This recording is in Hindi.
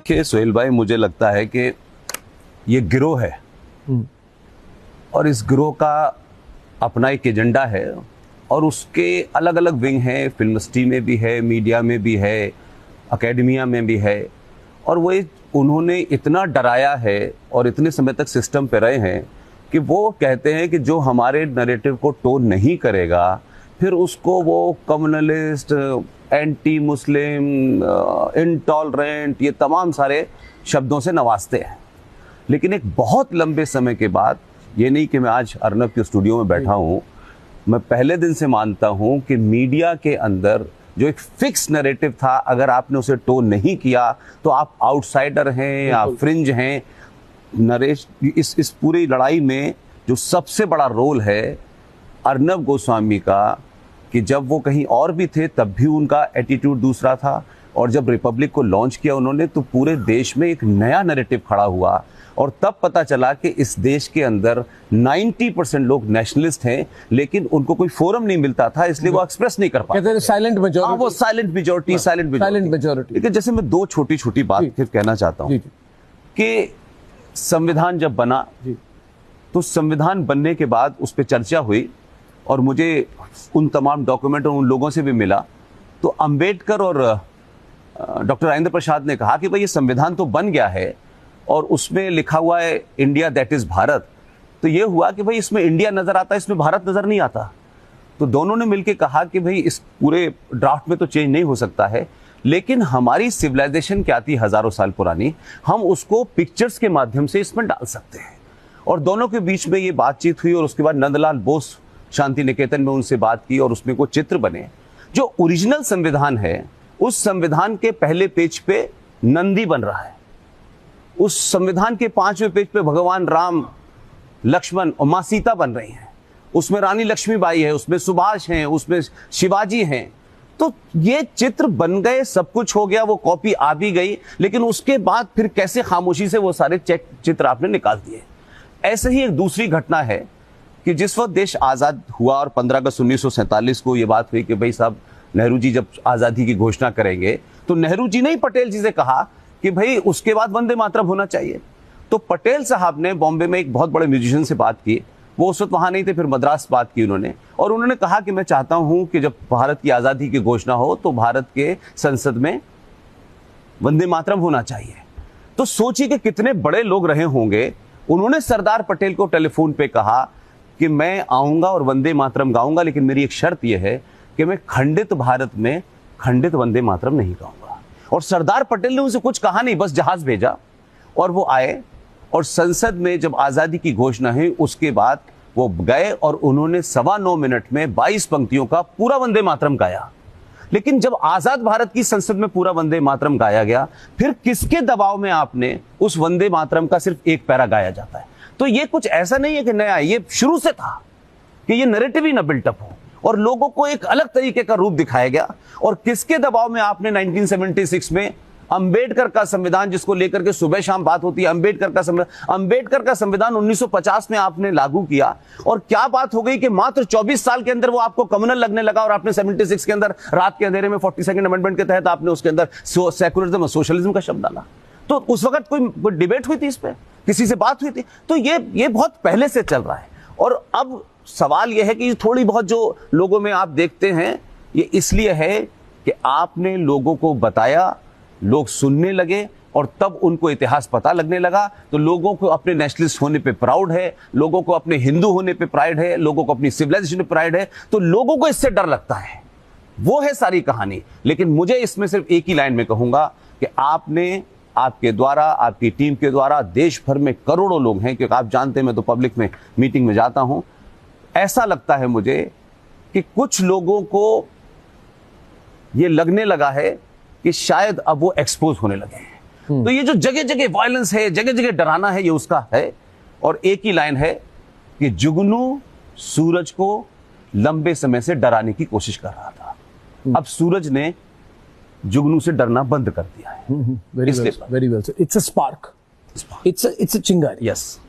कि सोहेल भाई, मुझे लगता है कि ये गिरोह है और इस गिरोह का अपना एक एजेंडा है और उसके अलग अलग विंग हैं। फिल्म इंडस्ट्री में भी है, मीडिया में भी है, एकेडमिया में भी है। और वो उन्होंने इतना डराया है और इतने समय तक सिस्टम पे रहे हैं कि वो कहते हैं कि जो हमारे नैरेटिव को टोन नहीं करेगा फिर उसको वो कम्युनलिस्ट, एंटी मुस्लिम, इंटॉलरेंट, ये तमाम सारे शब्दों से नवाजते हैं। लेकिन एक बहुत लंबे समय के बाद, ये नहीं कि मैं आज अर्नब के स्टूडियो में बैठा हूँ, मैं पहले दिन से मानता हूँ कि मीडिया के अंदर जो एक फिक्स नैरेटिव था, अगर आपने उसे टोन नहीं किया तो आप आउटसाइडर हैं, आप फ्रिंज हैं। नरेश, इस पूरी लड़ाई में जो सबसे बड़ा रोल है अर्नब गोस्वामी का, कि जब वो कहीं और भी थे तब भी उनका एटीट्यूड दूसरा था, और जब रिपब्लिक को लॉन्च किया उन्होंने तो पूरे देश में एक नया नैरेटिव खड़ा हुआ। और तब पता चला कि इस देश के अंदर 90% लोग नेशनलिस्ट हैं, लेकिन उनको कोई फोरम नहीं मिलता था, इसलिए वो एक्सप्रेस नहीं कर पाते। साइलेंट मेजॉरिटी, वो साइलेंट मेजॉरिटी। लेकिन जैसे मैं दो छोटी छोटी बात फिर कहना चाहता हूँ कि संविधान जब बना तो संविधान बनने के बाद उस पर चर्चा हुई और मुझे उन तमाम डॉक्यूमेंट और उन लोगों से भी मिला, तो अंबेडकर और डॉक्टर राजेंद्र प्रसाद ने कहा कि भाई ये संविधान तो बन गया है और उसमें लिखा हुआ है इंडिया दैट इज भारत। तो ये हुआ कि भाई इसमें इंडिया नजर आता है, इसमें भारत नजर नहीं आता। तो दोनों ने मिलकर कहा कि भाई इस पूरे ड्राफ्ट में तो चेंज नहीं हो सकता है, लेकिन हमारी सिविलाइजेशन क्या थी हजारों साल पुरानी, हम उसको पिक्चर्स के माध्यम से इसमें डाल सकते हैं। और दोनों के बीच में ये बातचीत हुई और उसके बाद नंदलाल बोस शांति निकेतन में उनसे बात की और उसमें कुछ चित्र बने। जो ओरिजिनल संविधान है उस संविधान के पहले पेज पे नंदी बन रहा है, उस संविधान के 5वें पेज पे भगवान राम, लक्ष्मण और मां सीता बन रही हैं, उसमें रानी लक्ष्मीबाई है, उसमें सुभाष हैं, उसमें शिवाजी हैं। तो ये चित्र बन गए, सब कुछ हो गया, वो कॉपी आ भी गई, लेकिन उसके बाद फिर कैसे खामोशी से वो सारे चित्र आपने निकाल दिए। ऐसे ही एक दूसरी घटना है कि जिस वक्त देश आजाद हुआ और 15 अगस्त 1947 को ये बात हुई कि भाई साहब नेहरू जी जब आजादी की घोषणा करेंगे, तो नेहरू जी ने पटेल जी से कहा कि भाई उसके बाद वंदे मातरम होना चाहिए। तो पटेल साहब ने बॉम्बे में एक बहुत बड़े म्यूजिशियन से बात की, वो उस वक्त वहां नहीं थे, फिर मद्रास बात की उन्होंने, और उन्होंने कहा कि मैं चाहता हूं कि जब भारत की आजादी की घोषणा हो तो भारत के संसद में वंदे मातरम होना चाहिए। तो सोचिए कि कितने बड़े लोग रहे होंगे। उन्होंने सरदार पटेल को टेलीफोन पे कहा कि मैं आऊंगा और वंदे मातरम गाऊंगा, लेकिन मेरी एक शर्त यह है कि मैं खंडित भारत में खंडित वंदे मातरम नहीं गाऊंगा। और सरदार पटेल ने उनसे कुछ कहा नहीं, बस जहाज भेजा और वो आए और संसद में जब आजादी की घोषणा हुई उसके बाद वो गए और उन्होंने 9.25 मिनट में 22 पंक्तियों का पूरा वंदे मातरम गाया। लेकिन जब आजाद भारत की संसद में पूरा वंदे मातरम गाया गया, फिर किसके दबाव में आपने उस वंदे मातरम का सिर्फ एक पैरा गाया जाता है? तो ये कुछ ऐसा नहीं है कि नया, ये शुरू से था कि ये नैरेटिव ही ना बिल्टअप हो और लोगों को एक अलग तरीके का रूप दिखाया गया। और किसके दबाव में आपने 1976 में अंबेडकर का संविधान, जिसको लेकर के सुबह शाम बात होती है, अंबेडकर का संविधान 1950 में आपने लागू किया, और क्या बात हो गई कि मात्र 24 साल के अंदर वो आपको कम्युनल लगने लगा और आपने 76 के अंदर रात के अंधेरे में 42nd अमेंडमेंट के तहत आपने उसके अंदर सेकुलरिज्म और सोशलिज्म का शब्द डाला। तो उस वक्त कोई डिबेट हुई थी इस पे, किसी से बात हुई थी? तो ये बहुत पहले से चल रहा है। और अब सवाल यह है कि थोड़ी बहुत जो लोगों में आप देखते हैं, ये इसलिए है कि आपने लोगों को बताया, लोग सुनने लगे और तब उनको इतिहास पता लगने लगा। तो लोगों को अपने नेशनलिस्ट होने पे प्राउड है, लोगों को अपने हिंदू होने पे प्राइड है, लोगों को अपनी सिविलाइजेशन पे प्राइड है। तो लोगों को इससे डर लगता है, वो है सारी कहानी। लेकिन मुझे इसमें सिर्फ एक ही लाइन में कहूंगा कि आपने, आपके द्वारा, आपकी टीम के द्वारा, देश भर में करोड़ों लोग हैं, क्योंकि आप जानते हैं मैं तो पब्लिक में मीटिंग में जाता हूं, ऐसा लगता है मुझे कि कुछ लोगों को ये लगने लगा है कि शायद अब वो एक्सपोज होने लगे हैं। तो ये जो जगह जगह वायलेंस है, जगह जगह डराना है, ये उसका है। और एक ही लाइन है कि जुगनू सूरज को लंबे समय से डराने की कोशिश कर रहा था, अब सूरज ने जुगनू से डरना बंद कर दिया है। Very well, it's a spark, it's a चिंगारी। यस।